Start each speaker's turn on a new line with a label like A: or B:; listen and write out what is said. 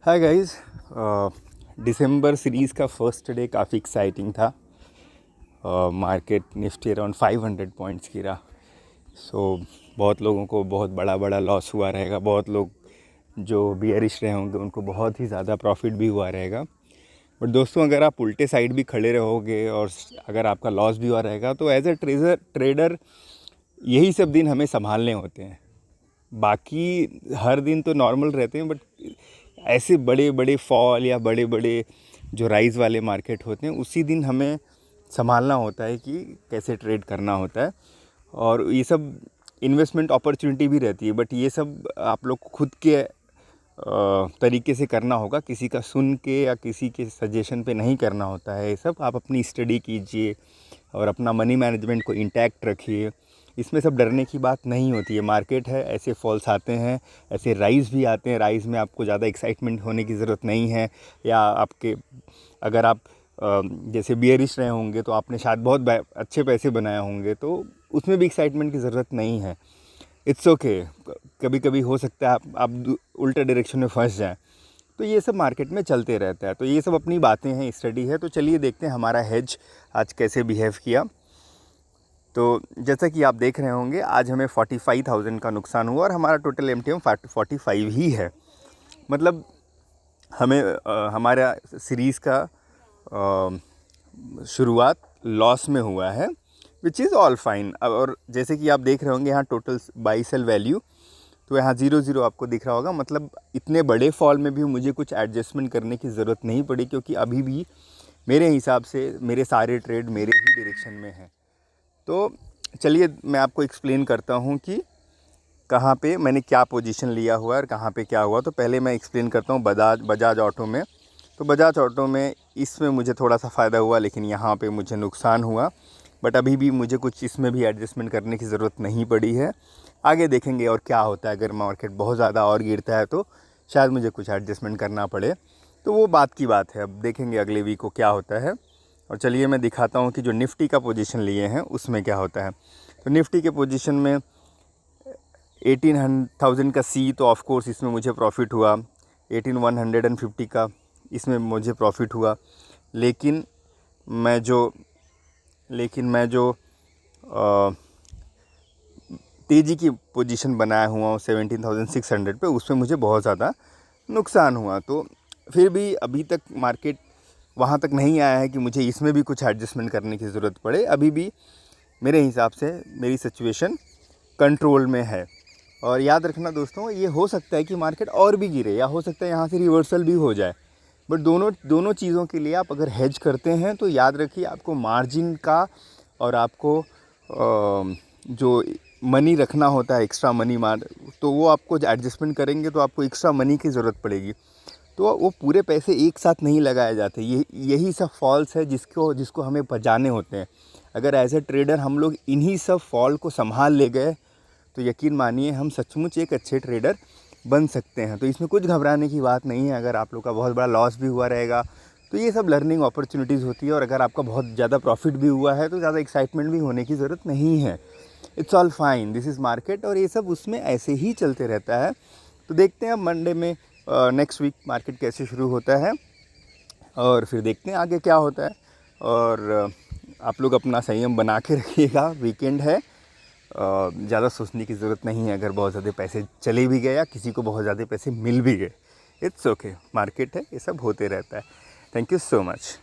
A: हाय guys. दिसंबर series का first day काफ़ी एक्साइटिंग था। मार्केट निफ्टी अराउंड 500 पॉइंट्स गिरा। बहुत लोगों को बहुत बड़ा बड़ा लॉस हुआ रहेगा। बहुत लोग जो बियरिश रहे होंगे उनको बहुत ही ज़्यादा प्रॉफिट भी हुआ रहेगा। बट दोस्तों, अगर आप उल्टे साइड भी खड़े रहोगे और अगर आपका लॉस भी हुआ रहेगा तो एज ए ट्रेडर यही सब दिन हमें संभालने होते हैं। बाकी हर दिन तो नॉर्मल रहते हैं, बट ऐसे बड़े बड़े फॉल या बड़े बड़े जो राइज़ वाले मार्केट होते हैं उसी दिन हमें संभालना होता है कि कैसे ट्रेड करना होता है। और ये सब इन्वेस्टमेंट अपॉर्चुनिटी भी रहती है, बट ये सब आप लोग खुद के तरीके से करना होगा। किसी का सुन के या किसी के सजेशन पे नहीं करना होता है। ये सब आप अपनी स्टडी कीजिए और अपना मनी मैनेजमेंट को इंटैक्ट रखिए। इसमें सब डरने की बात नहीं होती है। मार्केट है, ऐसे फॉल्स आते हैं, ऐसे राइज़ भी आते हैं। राइज़ में आपको ज़्यादा एक्साइटमेंट होने की ज़रूरत नहीं है। या अगर आप जैसे बियरिश रहे होंगे तो आपने शायद बहुत अच्छे पैसे बनाए होंगे, तो उसमें भी एक्साइटमेंट की ज़रूरत नहीं है। It's okay. कभी कभी हो सकता है आप उल्टे डायरेक्शन में फंस जाएं। तो ये सब मार्केट में चलते रहता है। तो ये सब अपनी बातें हैं, स्टडी है। तो चलिए देखते हैं हमारा हेज आज कैसे बिहेव किया। तो जैसा कि आप देख रहे होंगे, आज हमें 45,000 का नुकसान हुआ और हमारा टोटल एमटीएम 45 ही है। मतलब हमें हमारा सीरीज़ का शुरुआत लॉस में हुआ है, विच इज़ ऑल फाइन। और जैसे कि आप देख रहे होंगे यहाँ टोटल बाई सेल वैल्यू, तो यहाँ 0 आपको दिख रहा होगा। मतलब इतने बड़े फॉल में भी मुझे कुछ एडजस्टमेंट करने की ज़रूरत नहीं पड़ी, क्योंकि अभी भी मेरे हिसाब से मेरे सारे ट्रेड मेरे ही डायरेक्शन में हैं। तो चलिए मैं आपको एक्सप्लेन करता हूँ कि कहाँ पे मैंने क्या पोजीशन लिया हुआ है और कहाँ पे क्या हुआ। तो पहले मैं एक्सप्लेन करता हूँ बजाज ऑटो में। तो बजाज ऑटो में इसमें मुझे थोड़ा सा फ़ायदा हुआ, लेकिन यहाँ पे मुझे नुकसान हुआ। बट अभी भी मुझे कुछ इसमें भी एडजस्टमेंट करने की ज़रूरत नहीं पड़ी है। आगे देखेंगे और क्या होता है। अगर मार्केट बहुत ज़्यादा और गिरता है तो शायद मुझे कुछ एडजस्टमेंट करना पड़े, तो वो बात की बात है। अब देखेंगे अगले वीक को क्या होता है। और चलिए मैं दिखाता हूँ कि जो निफ्टी का पोजीशन लिए हैं उसमें क्या होता है। तो निफ्टी के पोजीशन में 18,000 का सी, तो ऑफ कोर्स इसमें मुझे प्रॉफिट हुआ। 18,150 का इसमें मुझे प्रॉफिट हुआ। लेकिन मैं जो तेज़ी की पोजीशन बनाया हुआ हूँ 17,600 पे, उसमें मुझे बहुत ज़्यादा नुकसान हुआ। तो फिर भी अभी तक मार्केट वहाँ तक नहीं आया है कि मुझे इसमें भी कुछ एडजस्टमेंट करने की ज़रूरत पड़े। अभी भी मेरे हिसाब से मेरी सिचुएशन कंट्रोल में है। और याद रखना दोस्तों, ये हो सकता है कि मार्केट और भी गिरे, या हो सकता है यहाँ से रिवर्सल भी हो जाए। बट दोनों चीज़ों के लिए आप अगर हेज करते हैं तो याद रखिए, आपको मार्जिन का और आपको जो मनी रखना होता है, एक्स्ट्रा मनी तो वो आपको एडजस्टमेंट करेंगे तो आपको एक्स्ट्रा मनी की ज़रूरत पड़ेगी। तो वो पूरे पैसे एक साथ नहीं लगाए जाते। यही सब फॉल्स है जिसको हमें बचाने होते हैं। अगर एज ए ट्रेडर हम लोग इन्हीं सब फॉल को संभाल ले गए तो यकीन मानिए हम सचमुच एक अच्छे ट्रेडर बन सकते हैं। तो इसमें कुछ घबराने की बात नहीं है। अगर आप लोग का बहुत बड़ा लॉस भी हुआ रहेगा तो ये सब लर्निंग अपॉर्चुनिटीज़ होती है। और अगर आपका बहुत ज़्यादा प्रॉफिट भी हुआ है तो ज़्यादा एक्साइटमेंट भी होने की ज़रूरत नहीं है। It's all fine, this is market. और ये सब उसमें ऐसे ही चलते रहता है। तो देखते हैं अब मंडे में नेक्स्ट वीक मार्केट कैसे शुरू होता है, और फिर देखते हैं आगे क्या होता है। और आप लोग अपना संयम बना के रखिएगा। वीकेंड है, ज़्यादा सोचने की ज़रूरत नहीं है। अगर बहुत ज़्यादा पैसे चले भी गए या किसी को बहुत ज़्यादा पैसे मिल भी गए, इट्स ओके। मार्केट है, ये सब होते रहता है। Thank you so much.